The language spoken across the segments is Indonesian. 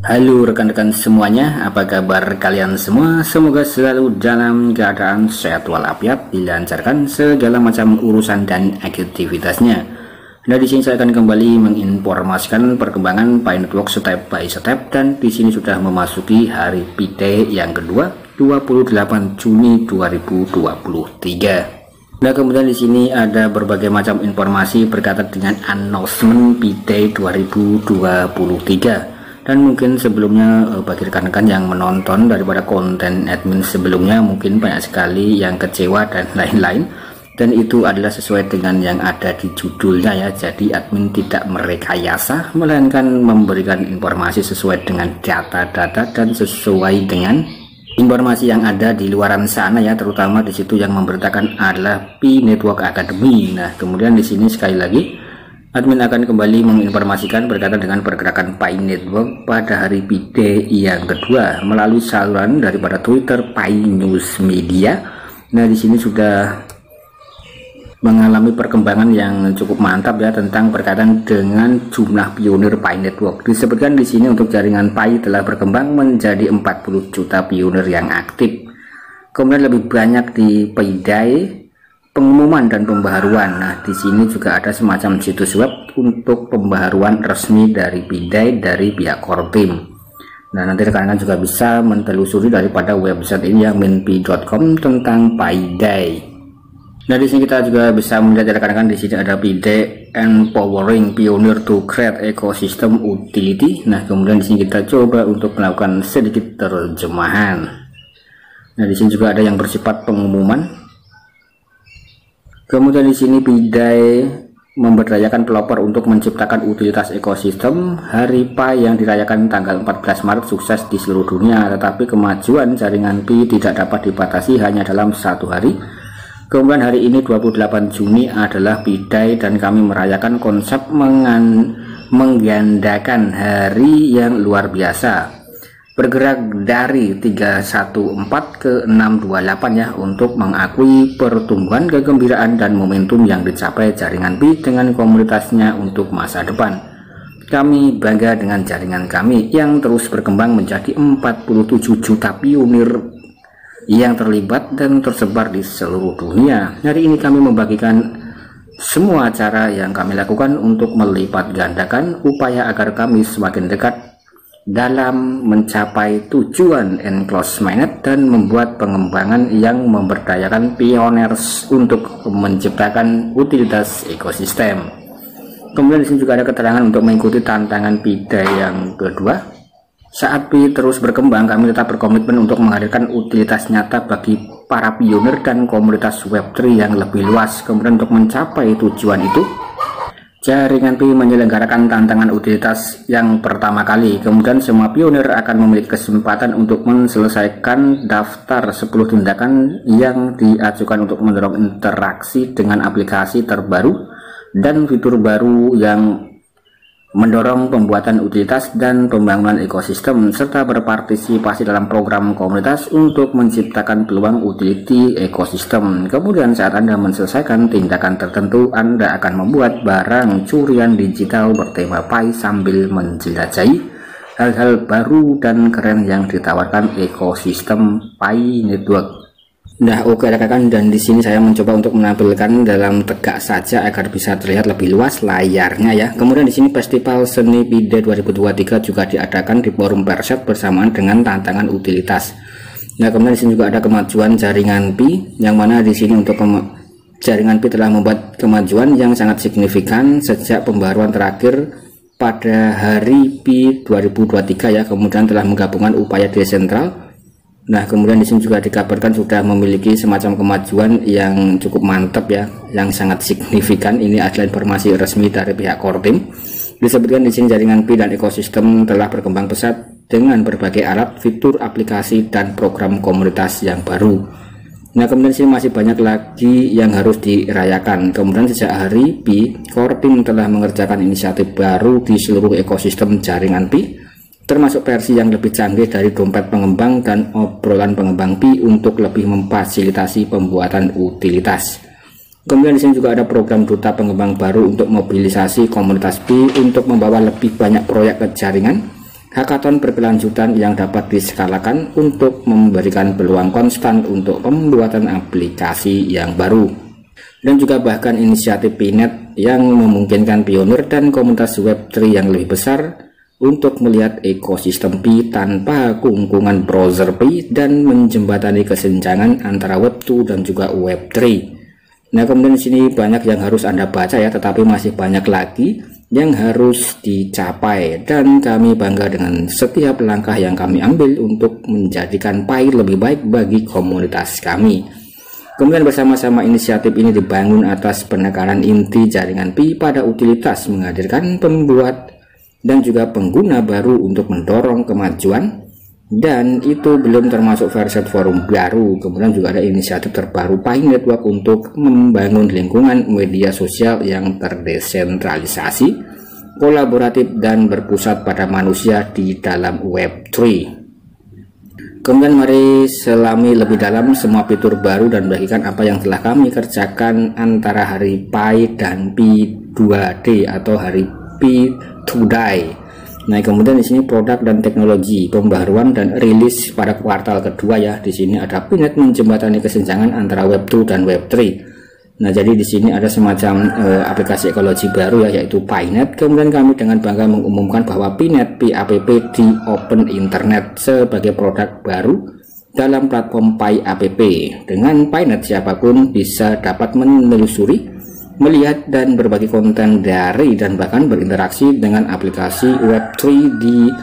Halo rekan-rekan semuanya, apa kabar kalian semua? Semoga selalu dalam keadaan sehat walafiat, dilancarkan segala macam urusan dan aktivitasnya. Nah, di sini saya akan kembali menginformasikan perkembangan Pi Network step by step, dan di sini sudah memasuki hari Pi yang kedua, 28 Juni 2023. Nah, kemudian di sini ada berbagai macam informasi berkaitan dengan announcement Pi 2023. Dan mungkin sebelumnya bagi rekan-rekan yang menonton daripada konten admin sebelumnya, mungkin banyak sekali yang kecewa dan lain-lain, dan itu adalah sesuai dengan yang ada di judulnya ya. Jadi admin tidak merekayasa, melainkan memberikan informasi sesuai dengan data-data dan sesuai dengan informasi yang ada di luaran sana ya, terutama di situ yang memberitakan adalah Pi Network Academy. Nah, kemudian di sini sekali lagi admin akan kembali menginformasikan berkaitan dengan pergerakan Pi Network pada hari Pi yang kedua melalui saluran daripada Twitter Pi News Media. Nah, di sini sudah mengalami perkembangan yang cukup mantap ya tentang berkaitan dengan jumlah pionir Pi Network. Disebutkan di sini untuk jaringan Pi telah berkembang menjadi 40 juta pionir yang aktif. Kemudian lebih banyak di Pi pengumuman dan pembaharuan. Nah, di sini juga ada semacam situs web untuk pembaharuan resmi dari Pi dari pihak core team. Nah, nanti rekan-rekan juga bisa mentelusuri daripada website ini ya, minpi.com tentang Pi. Nah, di sini kita juga bisa melihat rekan-rekan, di sini ada Pi empowering pioneer to create ecosystem utility. Nah, kemudian di sini kita coba untuk melakukan sedikit terjemahan. Nah, di sini juga ada yang bersifat pengumuman. Kemudian di sini Pi memberdayakan pelopor untuk menciptakan utilitas ekosistem. Hari Pi yang dirayakan tanggal 14 Maret sukses di seluruh dunia, tetapi kemajuan jaringan Pi tidak dapat dibatasi hanya dalam satu hari. Kemudian hari ini 28 Juni adalah Pi dan kami merayakan konsep menggandakan hari yang luar biasa, bergerak dari 314 ke 628 ya, untuk mengakui pertumbuhan kegembiraan dan momentum yang dicapai jaringan Pi dengan komunitasnya untuk masa depan. Kami bangga dengan jaringan kami yang terus berkembang menjadi 47 juta pionir yang terlibat dan tersebar di seluruh dunia. Hari ini kami membagikan semua cara yang kami lakukan untuk melipat gandakan upaya agar kami semakin dekat dalam mencapai tujuan enclosed mainnet dan membuat pengembangan yang memberdayakan pioneers untuk menciptakan utilitas ekosistem. Kemudian di sini juga ada keterangan untuk mengikuti tantangan Pi yang kedua. Saat Pi terus berkembang, kami tetap berkomitmen untuk menghadirkan utilitas nyata bagi para pionir dan komunitas Web3 yang lebih luas. Kemudian untuk mencapai tujuan itu, jaringan Pi menyelenggarakan tantangan utilitas yang pertama kali. Kemudian semua pionir akan memiliki kesempatan untuk menyelesaikan daftar 10 tindakan yang diajukan untuk mendorong interaksi dengan aplikasi terbaru dan fitur baru yang mendorong pembuatan utilitas dan pembangunan ekosistem, serta berpartisipasi dalam program komunitas untuk menciptakan peluang utility ekosistem. Kemudian saat Anda menyelesaikan tindakan tertentu, Anda akan membuat barang curian digital bertema Pi sambil menjelajahi hal-hal baru dan keren yang ditawarkan ekosistem Pi Network. Nah, oke rekan-rekan, dan di sini saya mencoba untuk menampilkan dalam tegak saja agar bisa terlihat lebih luas layarnya ya. Kemudian di sini Festival Seni Pi 2023 juga diadakan di forum Perset bersamaan dengan tantangan utilitas. Nah, kemudian di sini juga ada kemajuan jaringan Pi, yang mana di sini untuk jaringan Pi telah membuat kemajuan yang sangat signifikan sejak pembaruan terakhir pada hari Pi 2023 ya. Kemudian telah menggabungkan upaya desentral. Nah, kemudian di sini juga dikabarkan sudah memiliki semacam kemajuan yang cukup mantap ya, yang sangat signifikan. Ini adalah informasi resmi dari pihak core team. Disebutkan di sini jaringan Pi dan ekosistem telah berkembang pesat dengan berbagai alat, fitur, aplikasi, dan program komunitas yang baru. Nah, kemudian di sini masih banyak lagi yang harus dirayakan. Kemudian sejak hari Pi, core team telah mengerjakan inisiatif baru di seluruh ekosistem jaringan Pi, termasuk versi yang lebih canggih dari dompet pengembang dan obrolan pengembang Pi untuk lebih memfasilitasi pembuatan utilitas. Kemudian di sini juga ada program duta pengembang baru untuk mobilisasi komunitas Pi untuk membawa lebih banyak proyek ke jaringan. hackathon berkelanjutan yang dapat diskalakan untuk memberikan peluang konstan untuk pembuatan aplikasi yang baru. Dan juga bahkan inisiatif Pinet yang memungkinkan pionir dan komunitas Web3 yang lebih besar untuk melihat ekosistem Pi tanpa keungkungan browser Pi dan menjembatani kesenjangan antara Web2 dan juga Web3. Nah, kemudian di sini banyak yang harus Anda baca ya, tetapi masih banyak lagi yang harus dicapai, dan kami bangga dengan setiap langkah yang kami ambil untuk menjadikan Pi lebih baik bagi komunitas kami. Kemudian bersama-sama inisiatif ini dibangun atas penekanan inti jaringan Pi pada utilitas menghadirkan pembuat dan juga pengguna baru untuk mendorong kemajuan, dan itu belum termasuk Verset Forum baru. Kemudian juga ada inisiatif terbaru Pi Network untuk membangun lingkungan media sosial yang terdesentralisasi, kolaboratif, dan berpusat pada manusia di dalam Web3. Kemudian mari selami lebih dalam semua fitur baru dan bagikan apa yang telah kami kerjakan antara hari Pi dan Pi 2D atau hari Pi Today. Nah, kemudian di sini produk dan teknologi, pembaruan dan rilis pada kuartal kedua ya. Di sini ada Pinet menjembatani kesenjangan antara Web2 dan Web3. Nah, jadi di sini ada semacam aplikasi ekologi baru ya, yaitu Pinet. Kemudian kami dengan bangga mengumumkan bahwa Pinet Pi-app di Open Internet sebagai produk baru dalam platform Pi-app. Dengan Pinet siapapun bisa dapat menelusuri, melihat dan berbagi konten dari dan bahkan berinteraksi dengan aplikasi Web3 di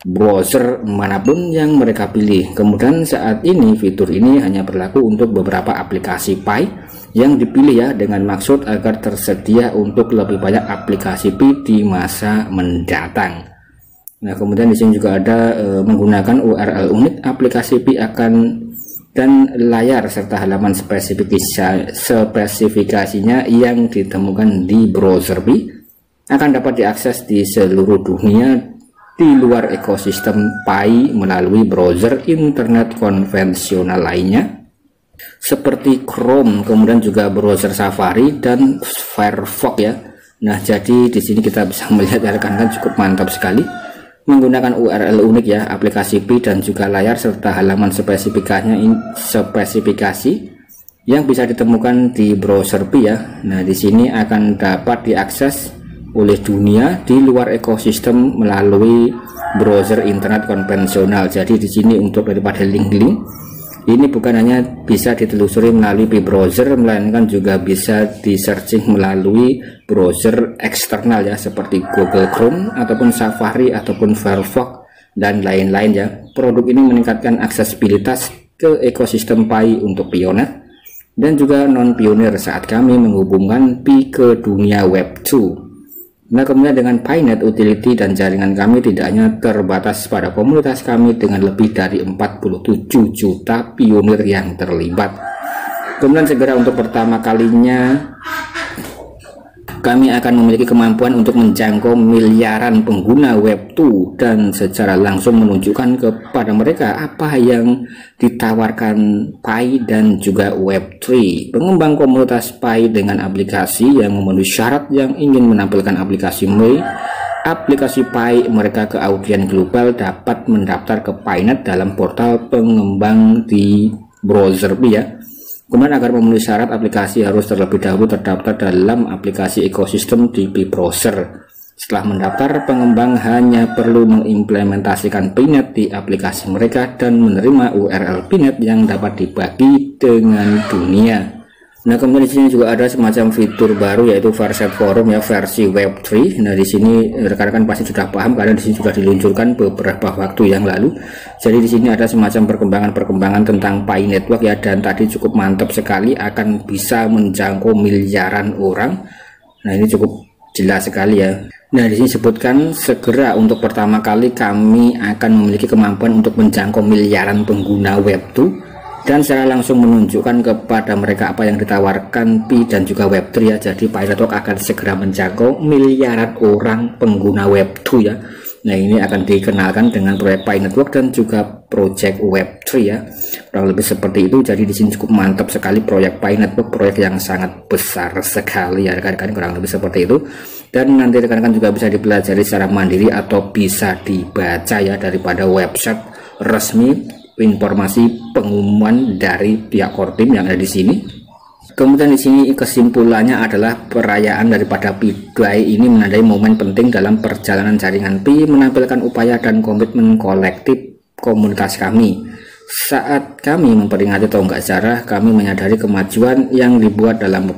browser manapun yang mereka pilih. Kemudian saat ini fitur ini hanya berlaku untuk beberapa aplikasi Pi yang dipilih ya, dengan maksud agar tersedia untuk lebih banyak aplikasi Pi di masa mendatang. Nah, kemudian di sini juga ada menggunakan URL unik aplikasi Pi akan dan layar serta halaman spesifikasinya yang ditemukan di browser Pi akan dapat diakses di seluruh dunia di luar ekosistem Pi melalui browser internet konvensional lainnya seperti Chrome, kemudian juga browser Safari dan Firefox ya. Nah, jadi di sini kita bisa melihat rekan-rekan cukup mantap sekali menggunakan URL unik ya, aplikasi Pi dan juga layar serta halaman spesifikasi yang bisa ditemukan di browser Pi ya. Nah, di sini akan dapat diakses oleh dunia di luar ekosistem melalui browser internet konvensional. Jadi di sini untuk daripada link-link ini bukan hanya bisa ditelusuri melalui Pi browser, melainkan juga bisa di searching melalui browser eksternal ya, seperti Google Chrome ataupun Safari ataupun Firefox dan lain-lain ya. Produk ini meningkatkan aksesibilitas ke ekosistem Pi untuk pioner dan juga non pioner saat kami menghubungkan Pi ke dunia Web2. Nah, kemudian dengan Pinet, utility dan jaringan kami tidak hanya terbatas pada komunitas kami dengan lebih dari 47 juta pionir yang terlibat. Kemudian segera untuk pertama kalinya kami akan memiliki kemampuan untuk menjangkau miliaran pengguna Web2 dan secara langsung menunjukkan kepada mereka apa yang ditawarkan Pi dan juga Web3. Pengembang komunitas Pi dengan aplikasi yang memenuhi syarat yang ingin menampilkan aplikasi Pi mereka ke audiens global dapat mendaftar ke Pinet dalam portal pengembang di browser Pi ya. Kemudian agar memenuhi syarat, aplikasi harus terlebih dahulu terdaftar dalam aplikasi ekosistem di Pi browser. Setelah mendaftar, pengembang hanya perlu mengimplementasikan Pinet di aplikasi mereka dan menerima URL Pinet yang dapat dibagi dengan dunia. Nah, kemudian di sini juga ada semacam fitur baru yaitu Verset Forum ya, versi Web3. Nah, di sini rekan-rekan pasti sudah paham karena di sini sudah diluncurkan beberapa waktu yang lalu. Jadi di sini ada semacam perkembangan-perkembangan tentang Pi Network ya, dan tadi cukup mantap sekali akan bisa menjangkau miliaran orang. Nah, ini cukup jelas sekali ya. Nah, di sini sebutkan segera untuk pertama kali kami akan memiliki kemampuan untuk menjangkau miliaran pengguna Web2 dan secara langsung menunjukkan kepada mereka apa yang ditawarkan Pi dan juga Web3 ya. Jadi Pi Network akan segera menjangkau miliaran orang pengguna Web2 ya. Nah, ini akan dikenalkan dengan proyek Pi Network dan juga project Web3 ya, kurang lebih seperti itu. Jadi di sini cukup mantap sekali proyek Pi Network, proyek yang sangat besar sekali ya rekan-rekan, kurang lebih seperti itu. Dan nanti rekan-rekan juga bisa dipelajari secara mandiri atau bisa dibaca ya daripada website resmi informasi pengumuman dari pihak Kortim yang ada di sini. Kemudian di sini kesimpulannya adalah perayaan daripada Pi Day ini menandai momen penting dalam perjalanan jaringan Pi, menampilkan upaya dan komitmen kolektif komunitas kami. Saat kami memperingati tonggak sejarah, kami menyadari kemajuan yang dibuat dalam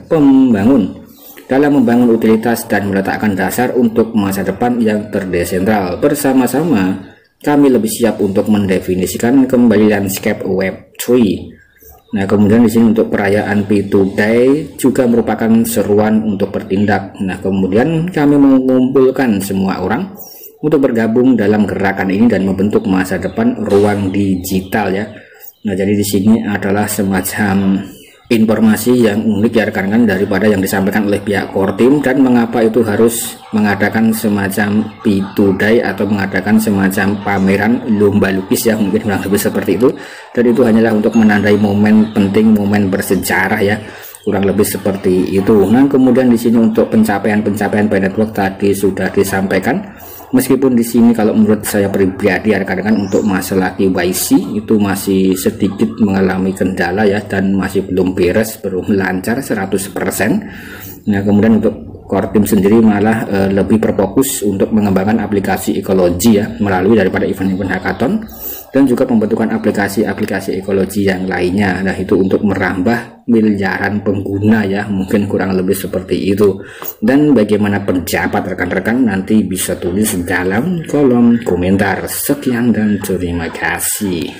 membangun utilitas dan meletakkan dasar untuk masa depan yang terdesentral. Bersama-sama, kami lebih siap untuk mendefinisikan kembali landscape Web3. Nah, kemudian di sini untuk perayaan Pi Day juga merupakan seruan untuk bertindak. Nah, kemudian kami mengumpulkan semua orang untuk bergabung dalam gerakan ini dan membentuk masa depan ruang digital ya. Nah, jadi di sini adalah semacam informasi yang unik ya rekan-rekan daripada yang disampaikan oleh pihak Kortim, dan mengapa itu harus mengadakan semacam Pi Day atau mengadakan semacam pameran lomba lukis ya, mungkin kurang lebih seperti itu. Dan itu hanyalah untuk menandai momen penting, momen bersejarah ya, kurang lebih seperti itu. Nah, kemudian di sini untuk pencapaian Pi Network tadi sudah disampaikan. Meskipun di sini kalau menurut saya pribadi rekan-rekan untuk masalah KYC itu masih sedikit mengalami kendala ya, dan masih belum beres, belum lancar 100%. Nah, kemudian untuk Kortim sendiri malah lebih berfokus untuk mengembangkan aplikasi ekologi ya melalui daripada event-event hackathon dan juga pembentukan aplikasi-aplikasi ekologi yang lainnya. Nah, itu untuk merambah miliaran pengguna ya, mungkin kurang lebih seperti itu. Dan bagaimana pendapat rekan-rekan nanti bisa tulis dalam kolom komentar. Sekian dan terima kasih.